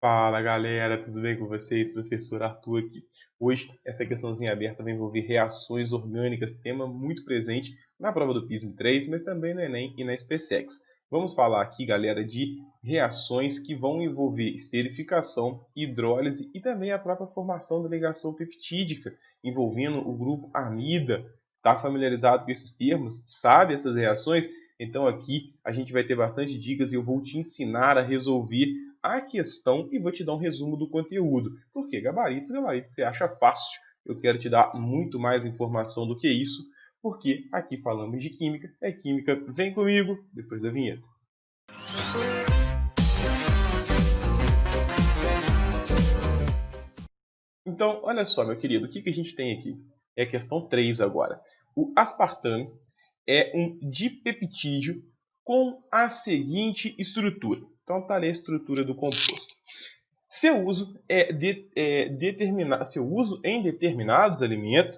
Fala galera, tudo bem com vocês? Professor Arthur aqui. Hoje, essa questãozinha aberta vai envolver reações orgânicas, tema muito presente na prova do PISM 3, mas também no Enem e na SpaceX. Vamos falar aqui, galera, de reações que vão envolver esterificação, hidrólise e também a própria formação da ligação peptídica, envolvendo o grupo amida. Está familiarizado com esses termos? Sabe essas reações? Então aqui a gente vai ter bastante dicas e eu vou te ensinar a resolver a questão e vou te dar um resumo do conteúdo. Porque gabarito você acha fácil. Eu quero te dar muito mais informação do que isso, porque aqui falamos de química, é química. Vem comigo depois da vinheta. Então, olha só, meu querido, o que a gente tem aqui? É a questão 3 agora. O aspartame é um dipeptídeo com a seguinte estrutura. Então, está ali a estrutura do composto. Seu uso em determinados alimentos,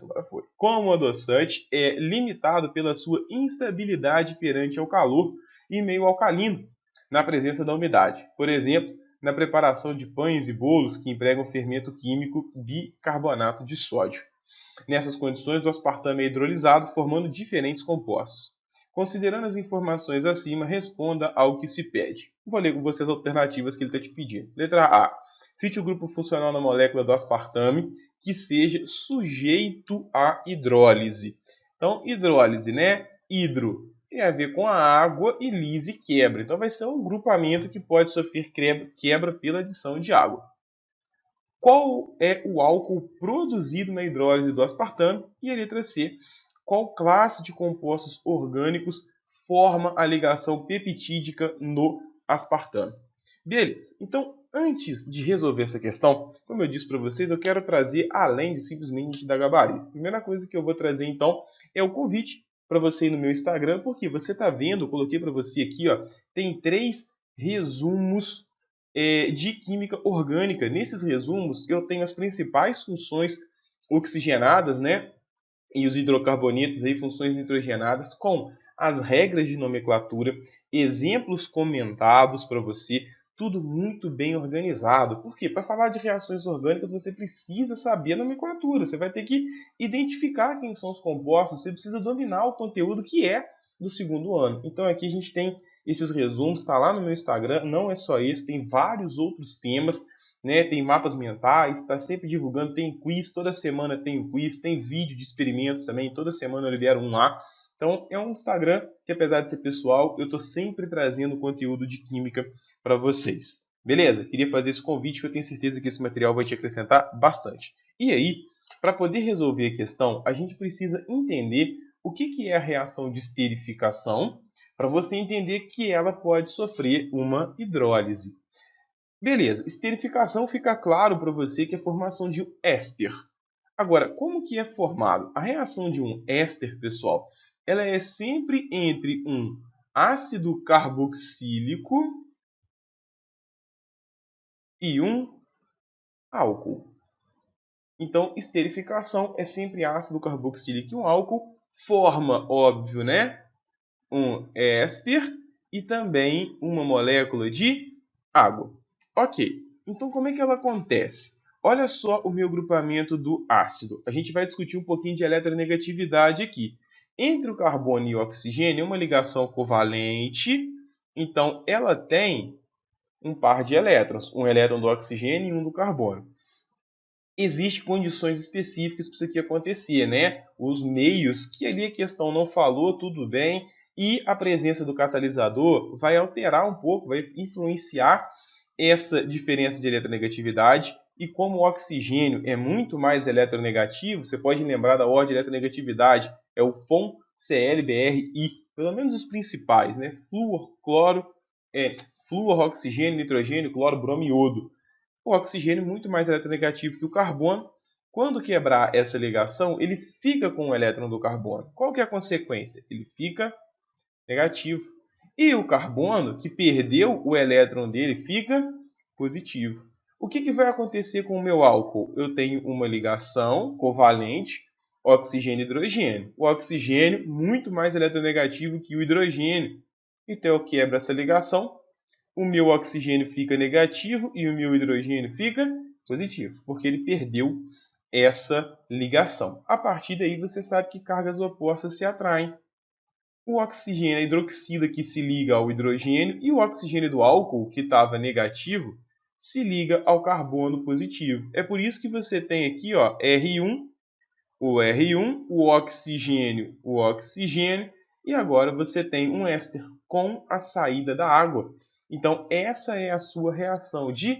como adoçante, é limitado pela sua instabilidade perante ao calor e meio alcalino, na presença da umidade. Por exemplo, na preparação de pães e bolos que empregam fermento químico bicarbonato de sódio. Nessas condições, o aspartame é hidrolisado, formando diferentes compostos. Considerando as informações acima, responda ao que se pede. Vou ler com vocês as alternativas que ele está te pedindo. Letra A. Cite o grupo funcional na molécula do aspartame que seja sujeito à hidrólise. Então, hidrólise, né? Hidro tem a ver com a água e lise, quebra. Então, vai ser um grupamento que pode sofrer quebra pela adição de água. Qual é o álcool produzido na hidrólise do aspartame? E a letra C. Qual classe de compostos orgânicos forma a ligação peptídica no aspartame? Beleza. Então, antes de resolver essa questão, como eu disse para vocês, eu quero trazer além de simplesmente dar gabarito. A primeira coisa que eu vou trazer, então, é o convite para você ir no meu Instagram, porque você está vendo, eu coloquei para você aqui, ó, tem 3 resumos de química orgânica. Nesses resumos, eu tenho as principais funções oxigenadas, né? E os hidrocarbonetos, aí, funções nitrogenadas, com as regras de nomenclatura, exemplos comentados para você, tudo muito bem organizado. Por quê? Para falar de reações orgânicas, você precisa saber a nomenclatura, você vai ter que identificar quem são os compostos, você precisa dominar o conteúdo que é do segundo ano. Então aqui a gente tem esses resumos, está lá no meu Instagram, não é só esse, tem vários outros temas, né? Tem mapas mentais, está sempre divulgando, tem quiz, toda semana tem um quiz, tem vídeo de experimentos também, toda semana eu libero um lá. Então é um Instagram que, apesar de ser pessoal, eu estou sempre trazendo conteúdo de química para vocês. Beleza? Queria fazer esse convite, que eu tenho certeza que esse material vai te acrescentar bastante. E aí, para poder resolver a questão, a gente precisa entender o que é a reação de esterificação, para você entender que ela pode sofrer uma hidrólise. Beleza, esterificação fica claro para você que é a formação de um éster. Agora, como que é formado? A reação de um éster, pessoal, ela é sempre entre um ácido carboxílico e um álcool. Então, esterificação é sempre ácido carboxílico e um álcool. Forma, óbvio, né? Um éster e também uma molécula de água. Ok, então como é que ela acontece? Olha só o meu grupamento do ácido. A gente vai discutir um pouquinho de eletronegatividade aqui. Entre o carbono e o oxigênio, uma ligação covalente. Então, ela tem um par de elétrons. Um elétron do oxigênio e um do carbono. Existem condições específicas para isso aqui acontecer, né? Os meios, que ali a questão não falou, tudo bem. E a presença do catalisador vai alterar um pouco, vai influenciar essa diferença de eletronegatividade. E como o oxigênio é muito mais eletronegativo, você pode lembrar da ordem de eletronegatividade, é o FON, Cl, Br, I, pelo menos os principais, né? Flúor, oxigênio, nitrogênio, cloro, bromo e iodo. O oxigênio é muito mais eletronegativo que o carbono. Quando quebrar essa ligação, ele fica com o elétron do carbono. Qual que é a consequência? Ele fica negativo. E o carbono, que perdeu o elétron dele, fica positivo. O que vai acontecer com o meu álcool? Eu tenho uma ligação covalente, oxigênio e hidrogênio. O oxigênio muito mais eletronegativo que o hidrogênio. Então eu quebro essa ligação. o meu oxigênio fica negativo e o meu hidrogênio fica positivo, porque ele perdeu essa ligação. A partir daí você sabe que cargas opostas se atraem. O oxigênio, a hidroxila que se liga ao hidrogênio e o oxigênio do álcool, que estava negativo, se liga ao carbono positivo. É por isso que você tem aqui ó, R1, o oxigênio, e agora você tem um éster com a saída da água. Então, essa é a sua reação de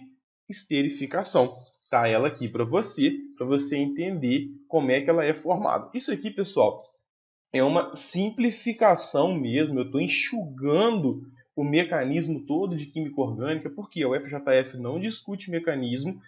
esterificação. Tá ela aqui para você entender como é que ela é formada. Isso aqui, pessoal, é uma simplificação mesmo. Eu estou enxugando o mecanismo todo de química orgânica, porque a UFJF não discute mecanismo,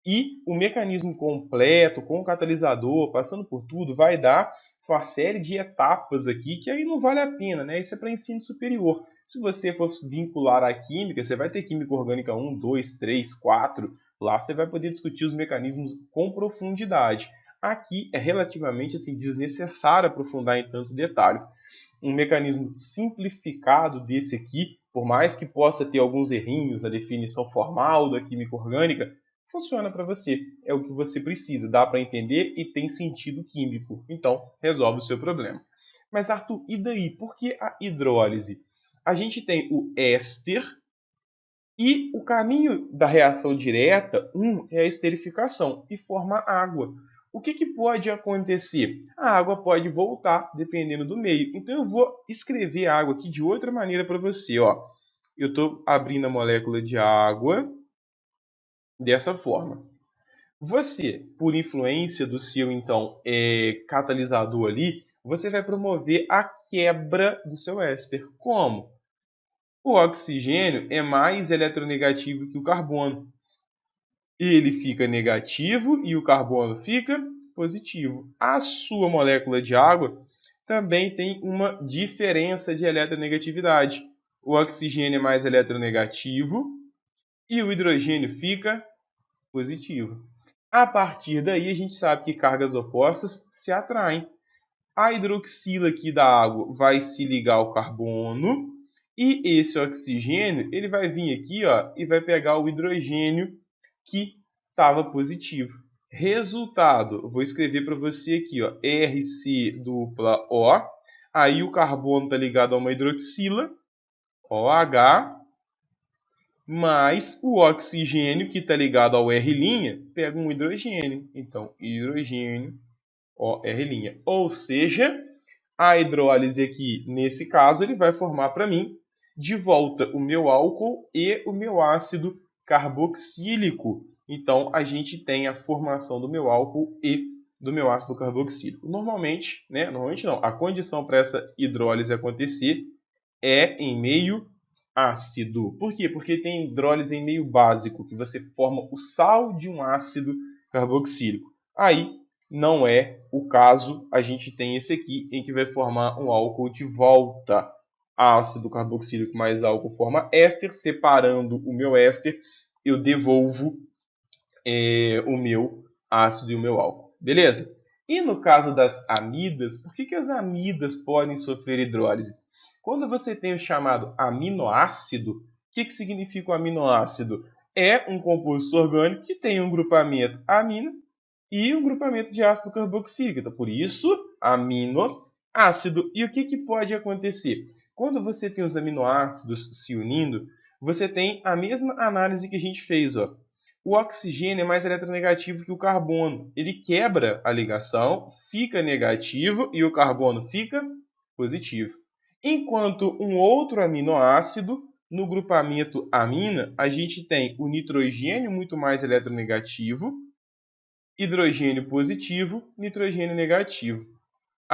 e o mecanismo completo, com o catalisador, passando por tudo, vai dar uma série de etapas aqui, que aí não vale a pena, né? Isso é para ensino superior. Se você for vincular a química, você vai ter química orgânica 1, 2, 3, 4. Lá você vai poder discutir os mecanismos com profundidade. Aqui é relativamente assim, desnecessário aprofundar em tantos detalhes. Um mecanismo simplificado desse aqui, por mais que possa ter alguns errinhos na definição formal da química orgânica, funciona para você. É o que você precisa, dá para entender e tem sentido químico. Então, resolve o seu problema. Mas, Arthur, e daí? Por que a hidrólise? A gente tem o éster e o caminho da reação direta, é a esterificação e forma água. O que pode acontecer? A água pode voltar, dependendo do meio. Então, eu vou escrever a água aqui de outra maneira para você. Ó. Eu estou abrindo a molécula de água dessa forma. Você, por influência do seu, então, catalisador ali, você vai promover a quebra do seu éster. Como? O oxigênio é mais eletronegativo que o carbono. Ele fica negativo e o carbono fica positivo. A sua molécula de água também tem uma diferença de eletronegatividade. O oxigênio é mais eletronegativo e o hidrogênio fica positivo. A partir daí, a gente sabe que cargas opostas se atraem. A hidroxila aqui da água vai se ligar ao carbono e esse oxigênio ele vai vir aqui ó, e vai pegar o hidrogênio que estava positivo. Resultado, eu vou escrever para você aqui, ó, RC≡O. Aí o carbono está ligado a uma hidroxila, OH, mais o oxigênio que está ligado ao R', pega um hidrogênio. Então, hidrogênio, OR'. Ou seja, a hidrólise aqui, nesse caso, ele vai formar para mim, de volta, o meu álcool e o meu ácido carboxílico. Então, a gente tem a formação do meu álcool e do meu ácido carboxílico. Normalmente não, a condição para essa hidrólise acontecer é em meio ácido. Por quê? Porque tem hidrólise em meio básico, que você forma o sal de um ácido carboxílico. Aí, não é o caso, a gente tem esse aqui, em que vai formar um álcool de volta. Ácido carboxílico mais álcool forma éster, separando o meu éster, eu devolvo o meu ácido e o meu álcool. Beleza? E no caso das amidas, por que as amidas podem sofrer hidrólise? Quando você tem o chamado aminoácido, o que significa o aminoácido? É um composto orgânico que tem um grupamento amina e um grupamento de ácido carboxílico. Então, por isso, aminoácido. E o que pode acontecer? Quando você tem os aminoácidos se unindo, você tem a mesma análise que a gente fez. Ó. O oxigênio é mais eletronegativo que o carbono. Ele quebra a ligação, fica negativo e o carbono fica positivo. Enquanto um outro aminoácido, no grupamento amina, a gente tem o nitrogênio muito mais eletronegativo, hidrogênio positivo, nitrogênio negativo.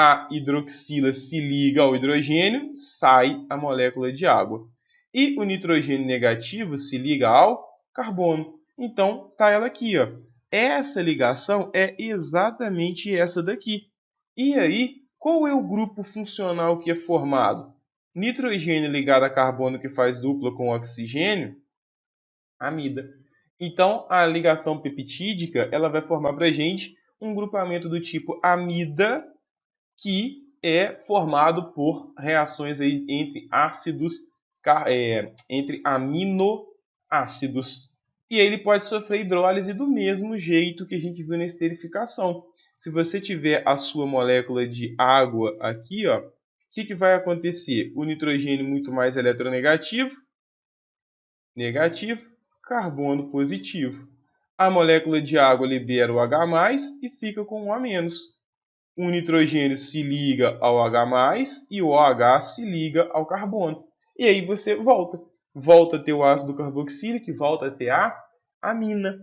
A hidroxila se liga ao hidrogênio, sai a molécula de água. E o nitrogênio negativo se liga ao carbono. Então, tá ela aqui, ó. Essa ligação é exatamente essa daqui. E aí, qual é o grupo funcional que é formado? Nitrogênio ligado a carbono que faz dupla com oxigênio? Amida. Então, a ligação peptídica ela vai formar para a gente um grupamento do tipo amida, que é formado por reações aí entre ácidos entre aminoácidos. E ele pode sofrer hidrólise do mesmo jeito que a gente viu na esterificação. Se você tiver a sua molécula de água aqui, ó, o que vai acontecer? O nitrogênio muito mais eletronegativo, negativo, carbono positivo. A molécula de água libera o H+, e fica com um A-. O nitrogênio se liga ao H+, e o OH se liga ao carbono. E aí você volta a ter o ácido carboxílico, volta a ter a amina.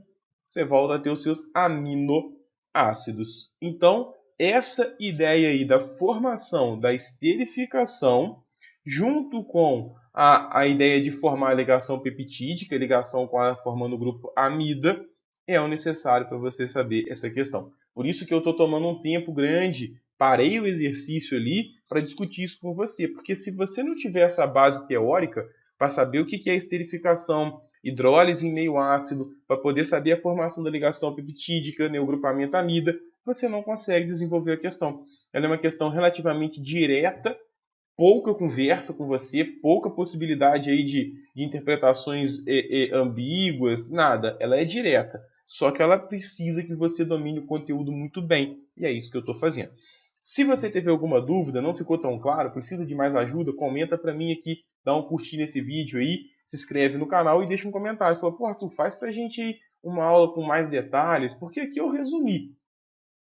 Você volta a ter os seus aminoácidos. Então, essa ideia aí da formação da esterificação, junto com a ideia de formar a ligação peptídica, ligação formando o grupo amida, é o necessário para você saber essa questão. Por isso que eu estou tomando um tempo grande, parei o exercício ali para discutir isso com você. Porque se você não tiver essa base teórica para saber o que é esterificação, hidrólise em meio ácido, para poder saber a formação da ligação peptídica, o grupamento amida, você não consegue desenvolver a questão. Ela é uma questão relativamente direta, pouca conversa com você, pouca possibilidade aí de interpretações ambíguas, nada. Ela é direta. Só que ela precisa que você domine o conteúdo muito bem. E é isso que eu estou fazendo. Se você teve alguma dúvida, não ficou tão claro, precisa de mais ajuda, comenta para mim aqui, dá um curtir nesse vídeo aí, se inscreve no canal e deixa um comentário. Fala, pô, Arthur, faz pra gente uma aula com mais detalhes, porque aqui eu resumi.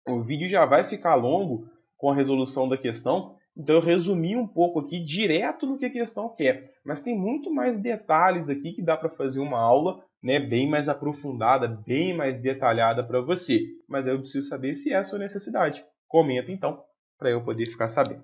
O vídeo já vai ficar longo com a resolução da questão, então eu resumi um pouco aqui direto no que a questão quer. Mas tem muito mais detalhes aqui que dá para fazer uma aula, né, bem mais aprofundada, bem mais detalhada para você. Mas eu preciso saber se é a sua necessidade. Comenta então, para eu poder ficar sabendo.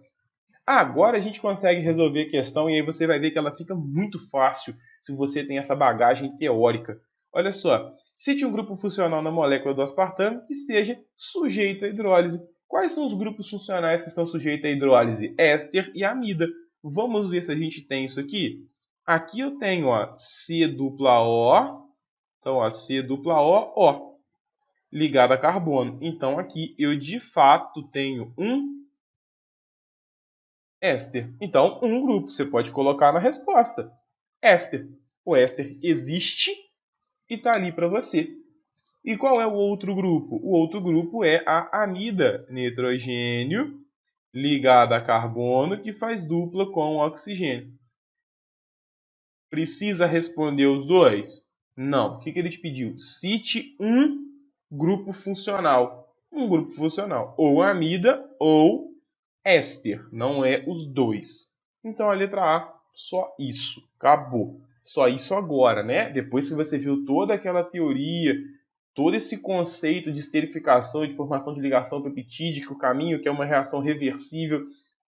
Agora a gente consegue resolver a questão e aí você vai ver que ela fica muito fácil se você tem essa bagagem teórica. Olha só, cite um grupo funcional na molécula do aspartame que esteja sujeito à hidrólise. Quais são os grupos funcionais que estão sujeitos à hidrólise? Éster e amida. Vamos ver se a gente tem isso aqui. Aqui eu tenho ó, C dupla O, então ó, C dupla O, O, ligado a carbono. Então aqui eu de fato tenho um éster. Então, um grupo você pode colocar na resposta. Éster. O éster existe e está ali para você. E qual é o outro grupo? O outro grupo é a amida, nitrogênio ligado a carbono, que faz dupla com o oxigênio. Precisa responder os dois? Não. O que ele te pediu? Cite um grupo funcional. Um grupo funcional. Ou amida ou éster, não é os dois. Então a letra A, só isso, acabou. Só isso agora, né? Depois que você viu toda aquela teoria, todo esse conceito de esterificação e de formação de ligação peptídica, o caminho que é uma reação reversível,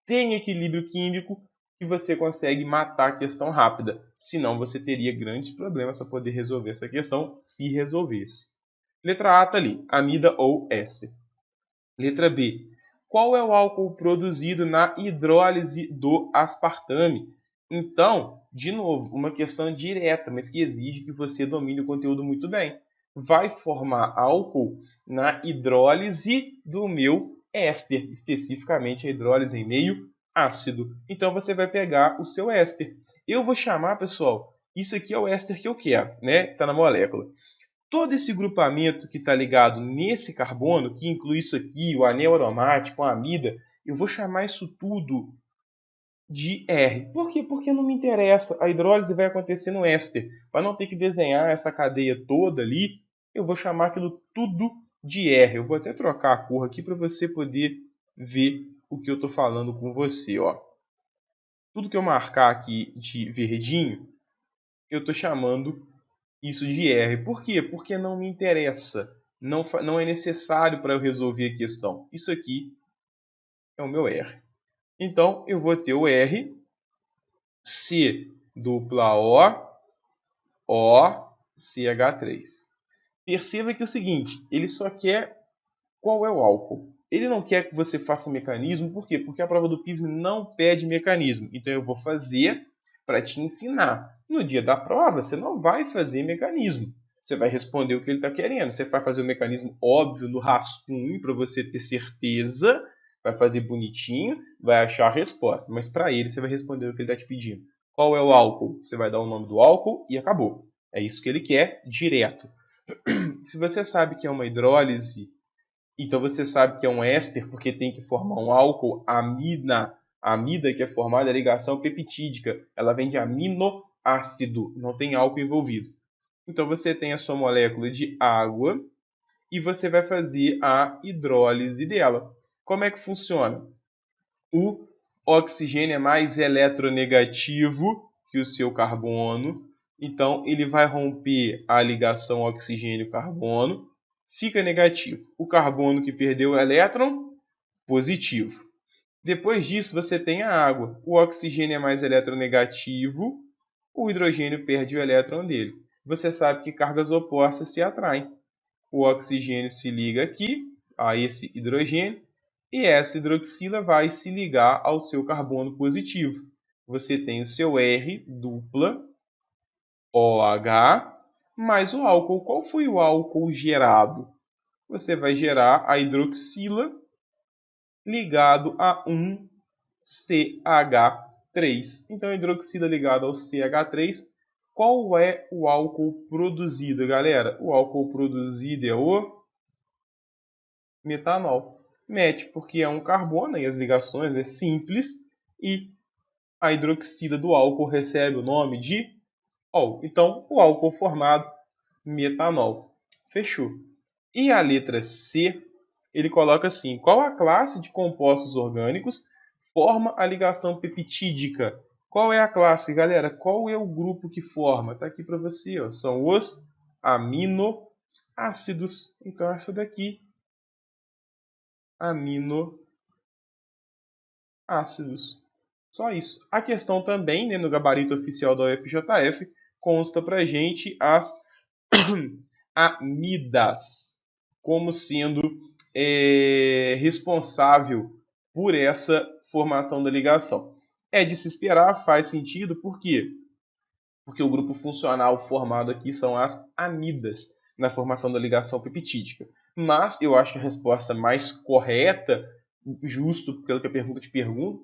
tem equilíbrio químico, que você consegue matar a questão rápida. Senão você teria grandes problemas para poder resolver essa questão, se resolvesse. Letra A está ali, amida ou éster. Letra B. Qual é o álcool produzido na hidrólise do aspartame? Então, de novo, uma questão direta, mas que exige que você domine o conteúdo muito bem. Vai formar álcool na hidrólise do meu éster, especificamente a hidrólise em meio ácido. Então, você vai pegar o seu éster. Eu vou chamar, pessoal, isso aqui é o éster que eu quero, né? Está na molécula. Todo esse grupamento que está ligado nesse carbono, que inclui isso aqui, o anel aromático, a amida, eu vou chamar isso tudo de R. Por quê? Porque não me interessa. A hidrólise vai acontecer no éster. Para não ter que desenhar essa cadeia toda ali, eu vou chamar aquilo tudo de R. Eu vou até trocar a cor aqui para você poder ver o que eu estou falando com você. Ó. Tudo que eu marcar aqui de verdinho, eu estou chamando isso de R. Por quê? Porque não me interessa. Não é necessário para eu resolver a questão. Isso aqui é o meu R. Então, eu vou ter o R, C dupla O, CH3. Perceba que é o seguinte, ele só quer qual é o álcool. Ele não quer que você faça mecanismo, por quê? Porque a prova do PISM não pede mecanismo. Então, eu vou fazer para te ensinar. No dia da prova, você não vai fazer mecanismo. Você vai responder o que ele está querendo. Você vai fazer o mecanismo óbvio no rascunho para você ter certeza, vai fazer bonitinho, vai achar a resposta. Mas para ele, você vai responder o que ele está te pedindo. Qual é o álcool? Você vai dar o nome do álcool e acabou. É isso que ele quer, direto. Se você sabe que é uma hidrólise, então você sabe que é um éster, porque tem que formar um álcool, amida. A amida que é formada é ligação peptídica. Ela vem de aminoácido, não tem álcool envolvido. Então você tem a sua molécula de água e você vai fazer a hidrólise dela. Como é que funciona? O oxigênio é mais eletronegativo que o seu carbono, então ele vai romper a ligação oxigênio-carbono, fica negativo. O carbono que perdeu o elétron, positivo. Depois disso você tem a água. O oxigênio é mais eletronegativo, o hidrogênio perde o elétron dele. Você sabe que cargas opostas se atraem. O oxigênio se liga aqui a esse hidrogênio e essa hidroxila vai se ligar ao seu carbono positivo. Você tem o seu R dupla OH mais o álcool. Qual foi o álcool gerado? Você vai gerar a hidroxila ligado a um CH3. Então, hidroxila ligada ao CH3. Qual é o álcool produzido, galera? O álcool produzido é o metanol. Met, porque é um carbono e as ligações é simples. E a hidroxila do álcool recebe o nome de ol. Então, o álcool formado, metanol. Fechou. E a letra C, ele coloca assim: qual a classe de compostos orgânicos forma a ligação peptídica? Qual é a classe, galera? Qual é o grupo que forma? Está aqui para você, ó. São os aminoácidos. Então, essa daqui, aminoácidos. Só isso. A questão também, né, no gabarito oficial da UFJF, consta para gente as amidas como sendo responsável por essa formação da ligação. É de se esperar, faz sentido, por quê? Porque o grupo funcional formado aqui são as amidas na formação da ligação peptídica. Mas eu acho que a resposta mais correta, justo pelo que a pergunta te pergunta,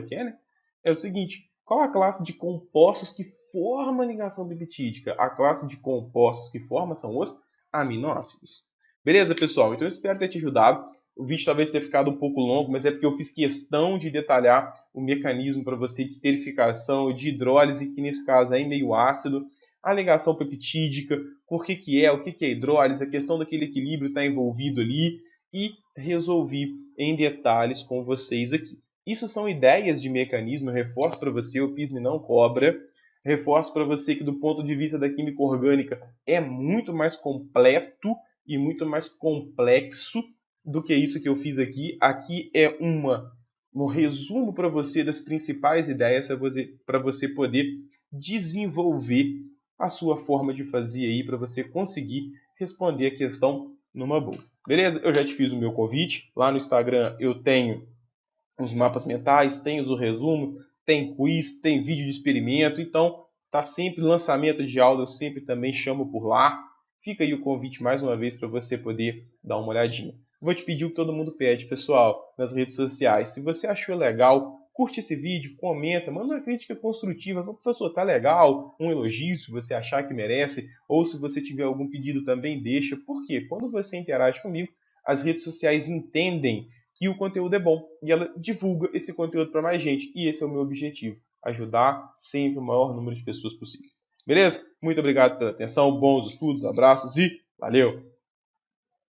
quer, né? É o seguinte: qual a classe de compostos que forma a ligação peptídica? A classe de compostos que forma são os aminoácidos. Beleza, pessoal? Então eu espero ter te ajudado. O vídeo talvez tenha ficado um pouco longo, mas é porque eu fiz questão de detalhar o mecanismo para você de esterificação, de hidrólise, que nesse caso é em meio ácido, a ligação peptídica, por que é, o que é hidrólise, a questão daquele equilíbrio está envolvido ali, e resolvi em detalhes com vocês aqui. Isso são ideias de mecanismo, eu reforço para você, o PISM não cobra, reforço para você que do ponto de vista da química orgânica é muito mais completo e muito mais complexo do que isso que eu fiz aqui. Aqui é um resumo para você das principais ideias para você poder desenvolver a sua forma de fazer aí, para você conseguir responder a questão numa boa. Beleza? Eu já te fiz o meu convite. Lá no Instagram eu tenho os mapas mentais, tem o resumo, tem quiz, tem vídeo de experimento. Então, tá sempre lançamento de aula, eu sempre também chamo por lá. Fica aí o convite mais uma vez para você poder dar uma olhadinha. Vou te pedir o que todo mundo pede, pessoal, nas redes sociais. Se você achou legal, curte esse vídeo, comenta, manda uma crítica construtiva. Professor, tá legal? Um elogio se você achar que merece. Ou se você tiver algum pedido também, deixa. Por quê? Quando você interage comigo, as redes sociais entendem que o conteúdo é bom e ela divulga esse conteúdo para mais gente. E esse é o meu objetivo, ajudar sempre o maior número de pessoas possíveis. Beleza? Muito obrigado pela atenção, bons estudos, abraços e valeu!